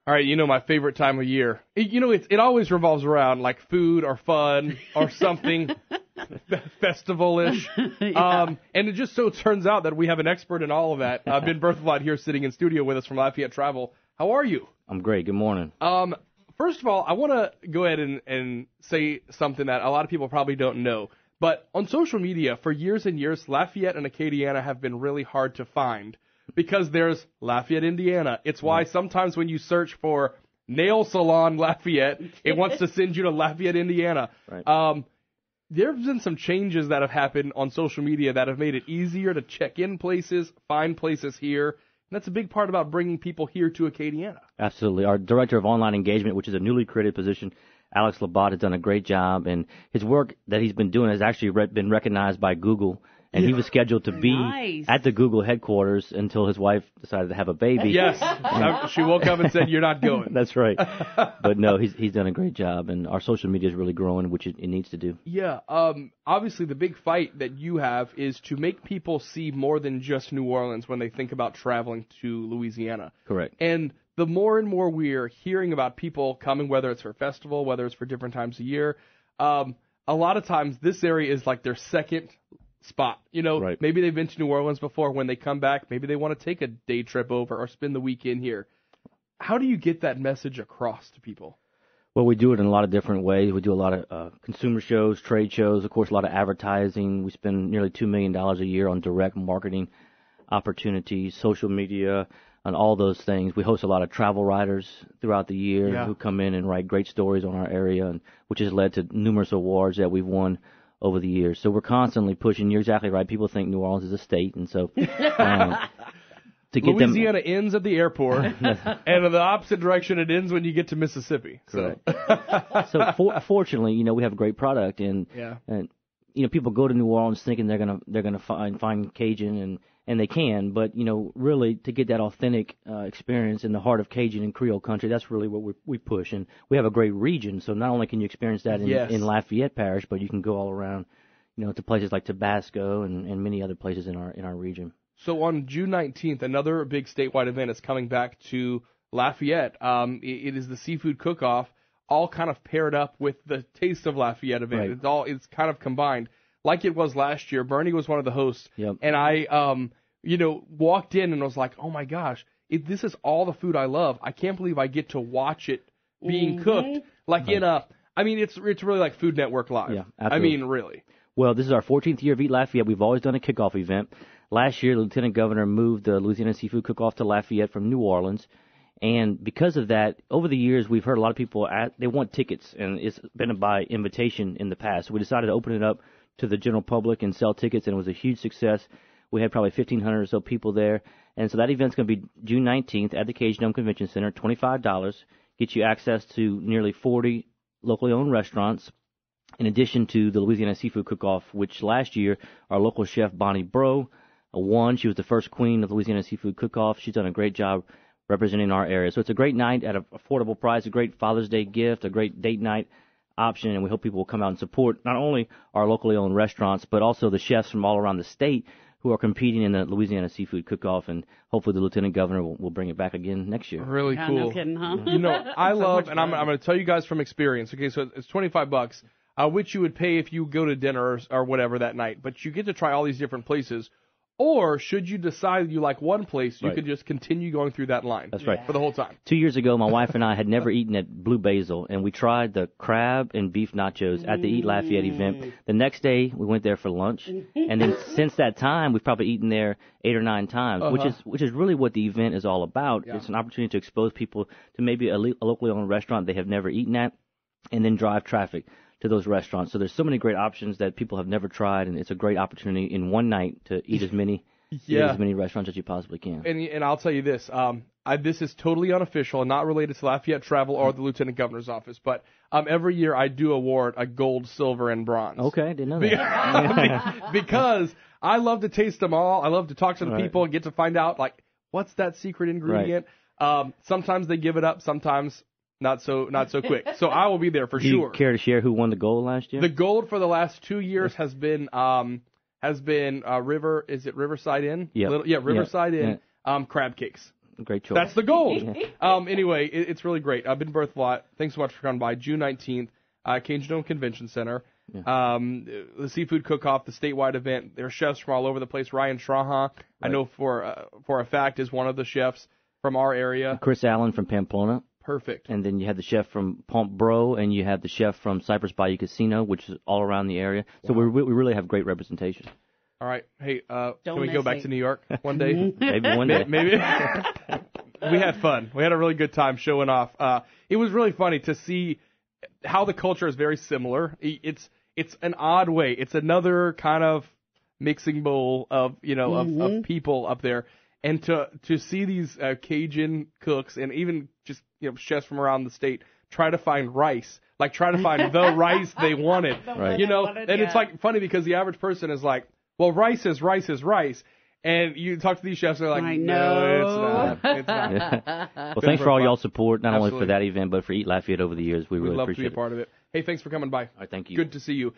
All right, my favorite time of year. It always revolves around like food or fun or something festival-ish. And it just so turns out that we have an expert in all of that. Ben Berthelot here sitting in studio with us from Lafayette Travel. How are you? I'm great. Good morning. First of all, I want to go ahead and say something that a lot of people probably don't know. But on social media, for years and years, Lafayette and Acadiana have been really hard to find. Because there's Lafayette, Indiana. It's why sometimes when you search for nail salon Lafayette, it wants to send you to Lafayette, Indiana. Right. There have been some changes that have happened on social media that have made it easier to check in places, find places here. And that's a big part about bringing people here to Acadiana. Absolutely. Our Director of Online Engagement, which is a newly created position, Alex Labat, has done a great job. And his work that he's been doing has actually been recognized by Google. And he was scheduled to be at the Google headquarters until his wife decided to have a baby. Yes. She woke up and said, "You're not going." That's right. But no, he's done a great job, and our social media is really growing, which it needs to do. Yeah. Obviously, the big fight that you have is to make people see more than just New Orleans when they think about traveling to Louisiana. Correct. And the more and more we're hearing about people coming, whether it's for festival, whether it's for different times a year, a lot of times this area is like their second spot. Right. Maybe they've been to New Orleans before. When they come back, maybe they want to take a day trip over or spend the weekend here. How do you get that message across to people? Well, we do it in a lot of different ways. We do a lot of consumer shows, trade shows, of course, a lot of advertising. We spend nearly $2 million a year on direct marketing opportunities, social media, and all those things. We host a lot of travel writers throughout the year who come in and write great stories on our area, and which has led to numerous awards that we've won over the years. So we're constantly pushing. You're exactly right. People think New Orleans is a state, and so to get Louisiana ends at the airport, and in the opposite direction, it ends when you get to Mississippi. Correct. So fortunately, we have a great product, and people go to New Orleans thinking they're gonna find Cajun, and they can, but really to get that authentic experience in the heart of Cajun and Creole country, that's really what we push. And we have a great region, so not only can you experience that in Lafayette Parish, but you can go all around, to places like Tabasco and many other places in our region. So on June 19th, another big statewide event is coming back to Lafayette. It is the Seafood Cook-Off, all kind of paired up with the Taste of Lafayette event. Right. It's kind of combined. Like it was last year, Bernie was one of the hosts, and I, walked in and was like, oh my gosh, this is all the food I love. I can't believe I get to watch it being cooked. Like it's really like Food Network Live. Yeah, absolutely. I mean, really. Well, this is our 14th year of Eat Lafayette. We've always done a kickoff event. Last year, the Lieutenant Governor moved the Louisiana Seafood Cook-Off to Lafayette from New Orleans. And because of that, over the years, we've heard a lot of people, they want tickets, and it's been by invitation in the past. So we decided to open it up to the general public and sell tickets, and it was a huge success. We had probably 1,500 or so people there. And so that event's going to be June 19th at the Cajun Dome Convention Center, $25, gets you access to nearly 40 locally owned restaurants, in addition to the Louisiana Seafood Cook-Off, which last year our local chef Bonnie Bro won. She was the first queen of the Louisiana Seafood Cook-Off. She's done a great job representing our area. So it's a great night at an affordable price, a great Father's Day gift, a great date night option, and we hope people will come out and support not only our locally owned restaurants, but also the chefs from all around the state who are competing in the Louisiana Seafood Cook-Off, and hopefully the Lieutenant Governor will bring it back again next year. Really cool. No kidding, huh? I love, and I'm going to tell you guys from experience, okay, so it's $25, which you would pay if you go to dinner or whatever that night, but you get to try all these different places. Or should you decide you like one place, you could just continue going through that line. That's right. For the whole time. 2 years ago, my wife and I had never eaten at Blue Basil, and we tried the crab and beef nachos at the Eat Lafayette event. The next day, we went there for lunch, and then since that time, we've probably eaten there 8 or 9 times, which is really what the event is all about. Yeah. It's an opportunity to expose people to maybe a locally owned restaurant they have never eaten at, and then drive traffic to those restaurants. So there's so many great options that people have never tried, and it's a great opportunity in one night to eat as many restaurants as you possibly can. And I'll tell you this, this is totally unofficial and not related to Lafayette Travel or the Lieutenant Governor's office, but every year I do award a gold, silver, and bronze. Okay, didn't know that. Because I love to taste them all. I love to talk to the people and get to find out, like, what's that secret ingredient? Right. Sometimes they give it up, sometimes not so quick. So I will be there for sure. Do you care to share who won the gold last year? The gold for the last 2 years has been Riverside Inn? Yep. Riverside Inn, crab cakes. Great choice. That's the goal. Anyway, it's really great. I've been Berthelot. Thanks so much for coming by. June 19th, Cajun Dome Convention Center. Yeah. The Seafood Cook-Off, the statewide event. There are chefs from all over the place. Ryan Strahan, right. I know for a fact, is one of the chefs from our area. And Chris Allen from Pamplona. Perfect. And then you have the chef from Pomp Bro, and you have the chef from Cypress Bayou Casino, which is all around the area. So we really have great representation. All right. Hey, can we go back to New York one day? Maybe one day. Maybe. We had fun. We had a really good time showing off. It was really funny to see how the culture is very similar. It's an odd way. It's another kind of mixing bowl of of people up there, and to see these Cajun cooks and even just chefs from around the state try to find rice, like try to find the rice they wanted, right. And it's like funny because the average person is like, well, rice is rice is rice. And you talk to these chefs, they're like, no, it's not. It's not. Yeah. Well, thanks for all y'all's support, not Absolutely. only for that event, but for Eat Lafayette over the years. We really love appreciate to be a part of it. Hey, thanks for coming by. All right, thank you. Good to see you.